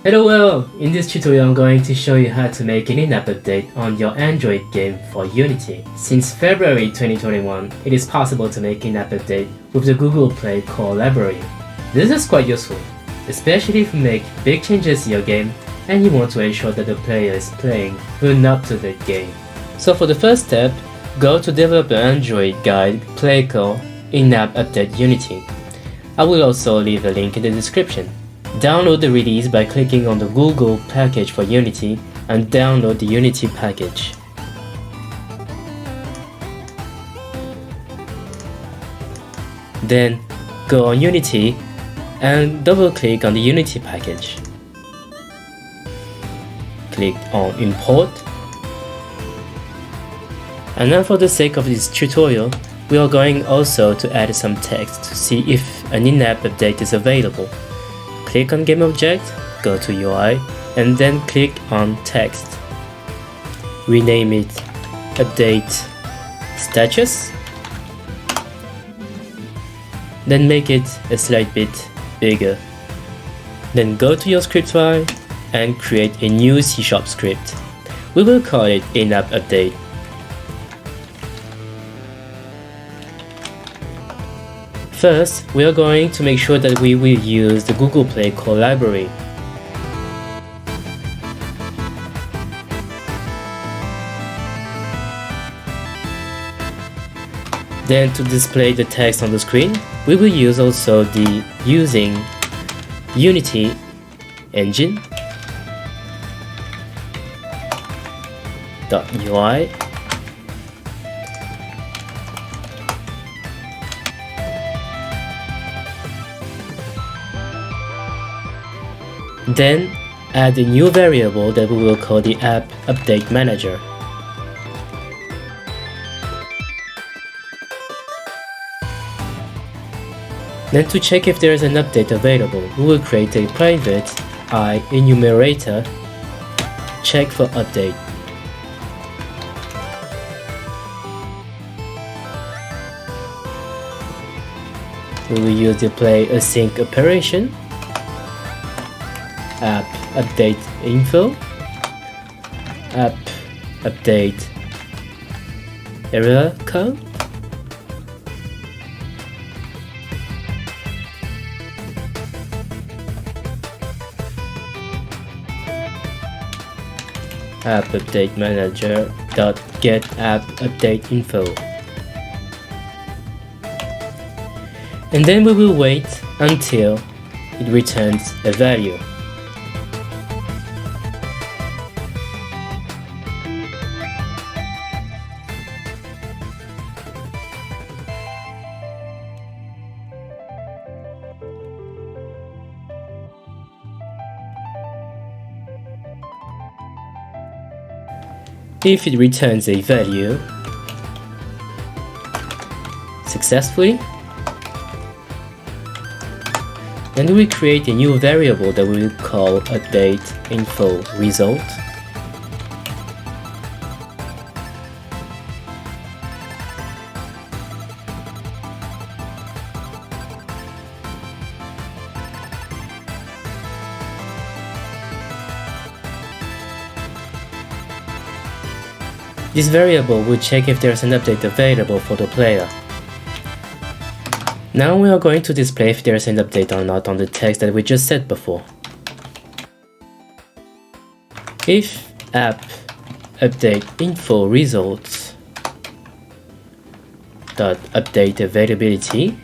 Hello world! In this tutorial I'm going to show you how to make an in-app update on your Android game for Unity. Since February 2021, it is possible to make an in-app update with the Google Play core library. This is quite useful, especially if you make big changes to your game and you want to ensure that the player is playing an up-to-date game. So for the first step, go to Developer Android Guide Play Core in-app update Unity. I will also leave a link in the description. Download the release by clicking on the Google package for Unity and download the Unity package. Then go on Unity and double-click on the Unity package. Click on Import. And now for the sake of this tutorial, we are going also to add some text to see if an in-app update is available. Click on Game Object, go to UI, and then click on Text. Rename it Update Status. Then make it a slight bit bigger. Then go to your script file and create a new C# script. We will call it in-app update. First, we are going to make sure that we will use the Google Play core library. Then to display the text on the screen, we will use also the using Unity engine .ui. Then add a new variable that we will call the App Update Manager. Then to check if there is an update available, we will create a private I enumerator check for update. We will use the play async operation. App update info, app update error code, app update manager dot get app update info, and then we will wait until it returns a value. If it returns a value successfully, then we create a new variable that we will call update info result. This variable will check if there is an update available for the player. Now we are going to display if there is an update or not on the text that we just said before. If app update info results dot update availability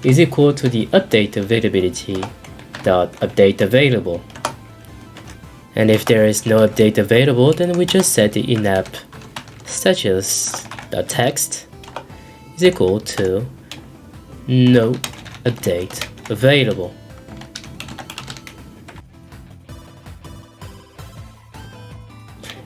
is equal to the update availability dot update available, and if there is no update available, then we just set the in-app status.text is equal to no update available.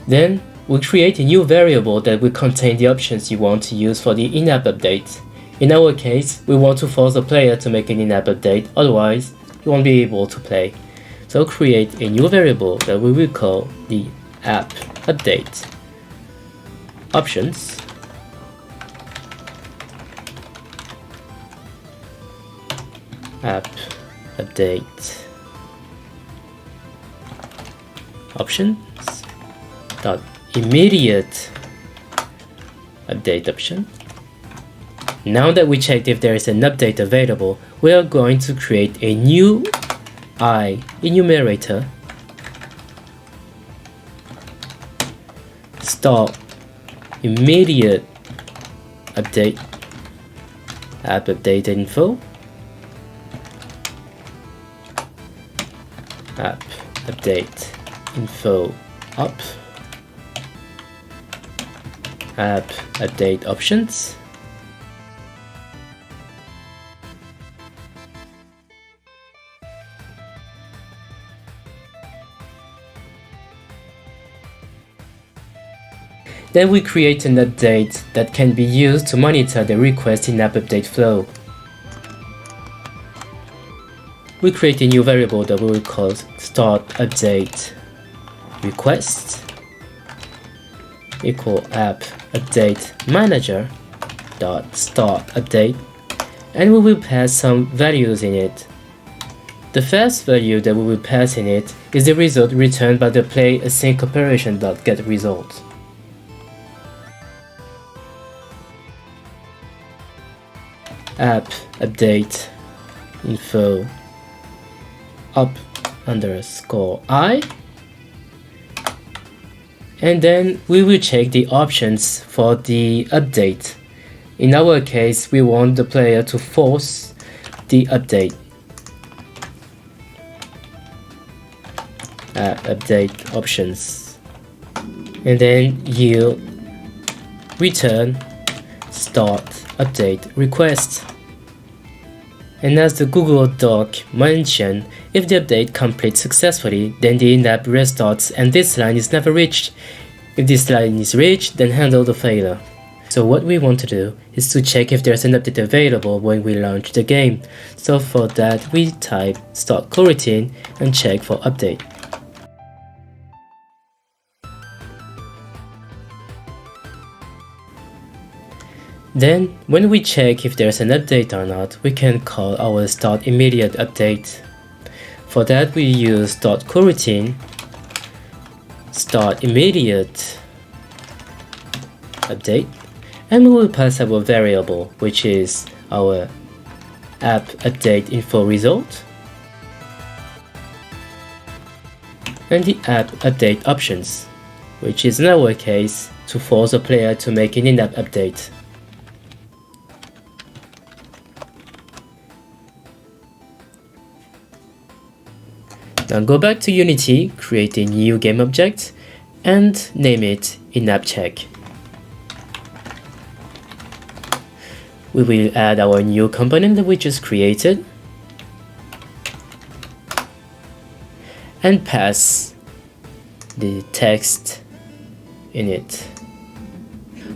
Then we'll create a new variable that will contain the options you want to use for the in-app update. In our case, we want to force the player to make an in-app update, otherwise you won't be able to play. So create a new variable that we will call the app update. Options, app update options dot immediate update option. Now that we checked if there is an update available, we are going to create a new enumerator start immediate update app update info app update info up app update options. Then we create an update that can be used to monitor the request in-app update flow. We create a new variable that we will call start update request equal app update manager dot start update, and we will pass some values in it. The first value that we will pass in it is the result returned by the play async operation dot get result. App update info up underscore I, and then we will check the options for the update. In our case, we want the player to force the update. Update options, and then you return start update request. And as the Google Doc mentioned, if the update completes successfully, then the in-app restarts and this line is never reached. If this line is reached, then handle the failure. So what we want to do is to check if there's an update available when we launch the game. So for that, we type start coroutine and check for update. Then, when we check if there's an update or not, we can call our start immediate update. For that, we use start coroutine start immediate update, and we will pass our variable, which is our app update info result and the app update options, which is in our case to force a player to make an in-app update. Now go back to Unity, create a new game object, and name it in-app check. We will add our new component that we just created, and pass the text in it.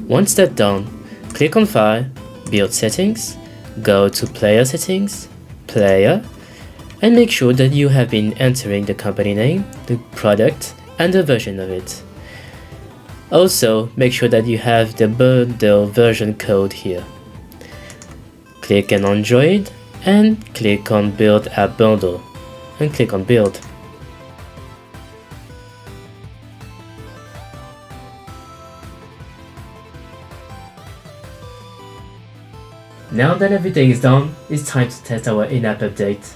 Once that's done, click on File, Build Settings, go to Player Settings, Player, and make sure that you have been entering the company name, the product, and the version of it. Also, make sure that you have the bundle version code here. Click on Android and click on Build App Bundle and click on Build. Now that everything is done, it's time to test our in-app update.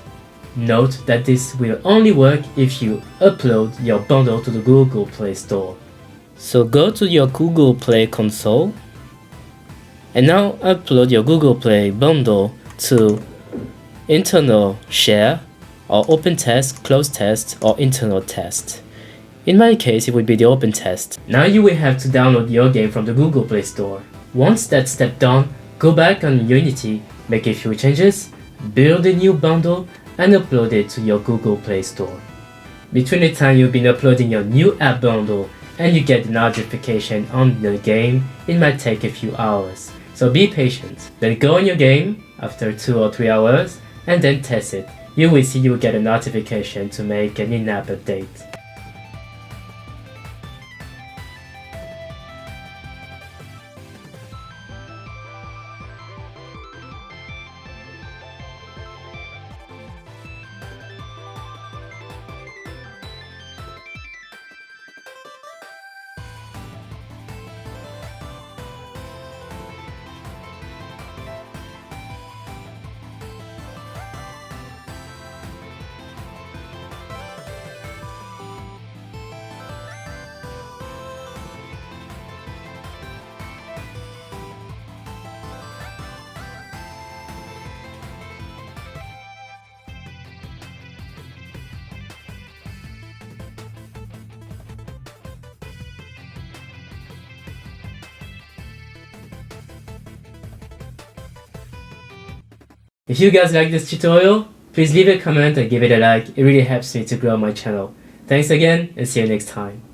Note that this will only work if you upload your bundle to the Google Play Store. So go to your Google Play console and now upload your Google Play bundle to internal share or open test, close test, or internal test. In my case, it would be the open test. Now you will have to download your game from the Google Play Store. Once that step done, go back on Unity, make a few changes, build a new bundle, and upload it to your Google Play Store. Between the time you've been uploading your new app bundle and you get the notification on the game, it might take a few hours. So be patient. Then go on your game after 2 or 3 hours and then test it. You will see you will get a notification to make an in-app update. If you guys like this tutorial, please leave a comment and give it a like. It really helps me to grow my channel. Thanks again and see you next time.